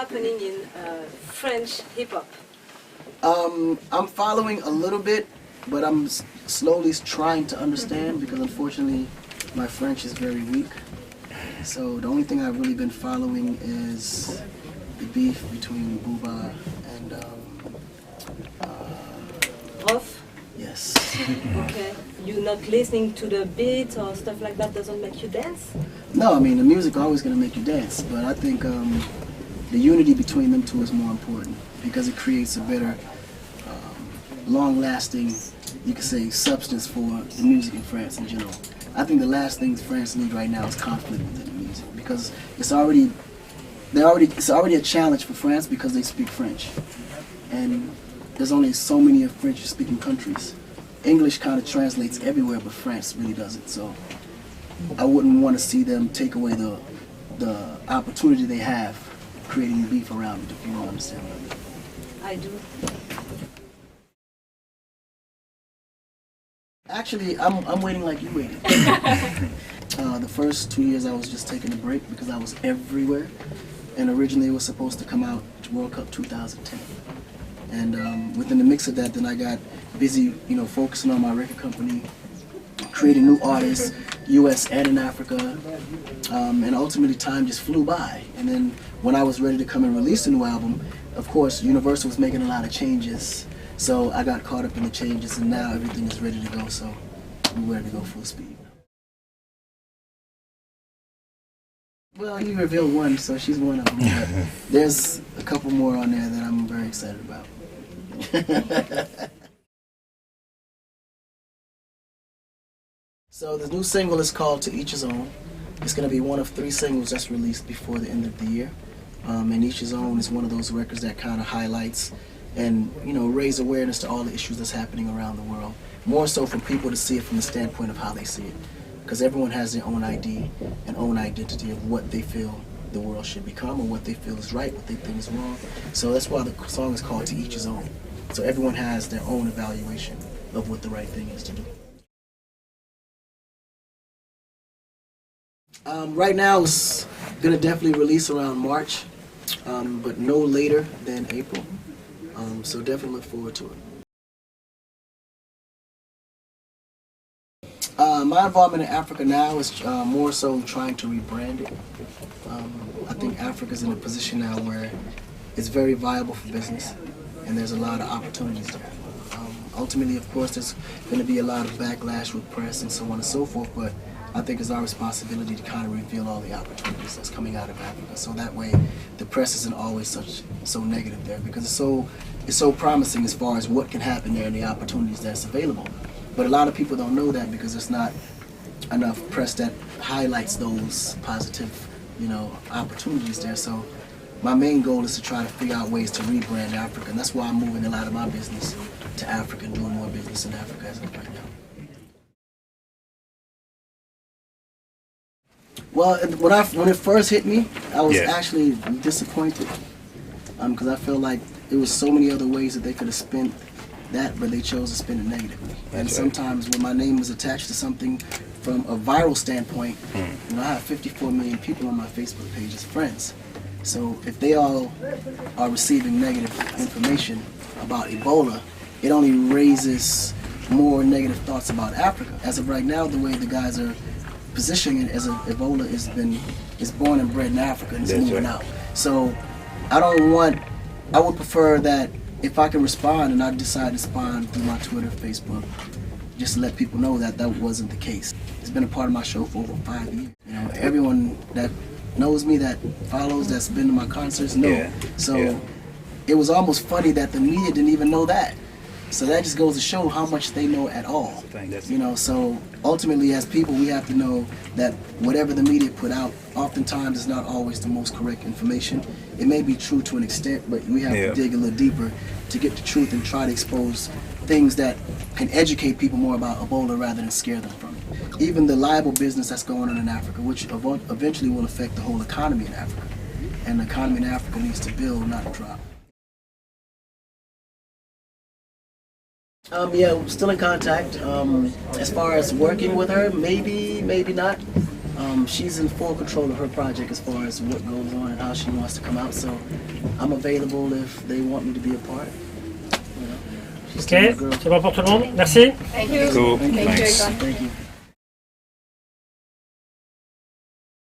happening in French hip-hop? I'm following a little bit, but I'm slowly trying to understand because unfortunately my French is very weak. So the only thing I've really been following is the beef between Booba and Rough? yes. Okay. You're not listening to the beat or stuff like that doesn't make you dance? No, I mean the music always gonna make you dance, but I think the unity between them two is more important because it creates a better, long-lasting, you could say, substance for the music in France in general. I think the last thing France needs right now is conflict within the music because it's already a challenge for France because they speak French, and there's only so many of French-speaking countries. English kind of translates everywhere, but France really doesn't. So I wouldn't want to see them take away the opportunity they have creating beef around it, if you don't understand what I mean. I do. Actually, I'm waiting like you waited. The first 2 years I was just taking a break because I was everywhere, and originally it was supposed to come out World Cup 2010. And within the mix of that, then I got busy, focusing on my record company, creating new artists, U.S. and in Africa, and ultimately time just flew by. And then when I was ready to come and release a new album, of course, Universal was making a lot of changes, so I got caught up in the changes, and now everything is ready to go, so we're ready to go full speed. Well, you revealed one, so she's one of them, but there's a couple more on there that I'm very excited about. So the new single is called To Each His Own. It's going to be one of 3 singles that's released before the end of the year. And Each His Own is one of those records that kind of highlights and raise awareness to all the issues that's happening around the world. More so for people to see it from the standpoint of how they see it. Because everyone has their own ID and own identity of what they feel the world should become or what they feel is right, what they think is wrong. So that's why the song is called To Each His Own. So everyone has their own evaluation of what the right thing is to do. Right now it's going to definitely release around March, but no later than April. So definitely look forward to it. My involvement in Africa now is more so trying to rebrand it. I think Africa's in a position now where it's very viable for business, and there's a lot of opportunities there. Ultimately, of course, there's going to be a lot of backlash with press and so on and so forth, but I think it's our responsibility to kind of reveal all the opportunities that's coming out of Africa, so that way the press isn't always so negative there, because it's so promising as far as what can happen there and the opportunities that's available. But a lot of people don't know that because there's not enough press that highlights those positive, opportunities there. So my main goal is to try to figure out ways to rebrand Africa, and that's why I'm moving a lot of my business to Africa and doing more business in Africa as of right now. Well, when it first hit me, I was actually disappointed because I felt like there was so many other ways that they could have spent that, but they chose to spend it negatively. And sometimes when my name is attached to something from a viral standpoint, I have 54 million people on my Facebook page as friends. So if they all are receiving negative information about Ebola, it only raises more negative thoughts about Africa. As of right now, the way the guys are positioning it as Ebola is born and bred in Africa and it's moving out. So I would prefer that if I can respond, and I decide to respond through my Twitter, Facebook, just to let people know that that wasn't the case. It's been a part of my show for over 5 years. Everyone that knows me, that follows, that's been to my concerts, know. So it was almost funny that the media didn't even know that. So that just goes to show how much they know at all. So ultimately as people, we have to know that whatever the media put out, oftentimes is not always the most correct information. It may be true to an extent, but we have to dig a little deeper to get the truth and try to expose things that can educate people more about Ebola rather than scare them from it. Even the liable business that's going on in Africa, which eventually will affect the whole economy in Africa. And the economy in Africa needs to build, not drop. We're still in contact. As far as working with her, maybe not. she's in full control of her project as far as what goes on and how she wants to come out. So I'm available if they want me to be a part. You know, she's Ok, still a girl. c'est bon pour tout le monde. Merci. Thank you. Cool. Thank you, Thanks. Akon. Thank you.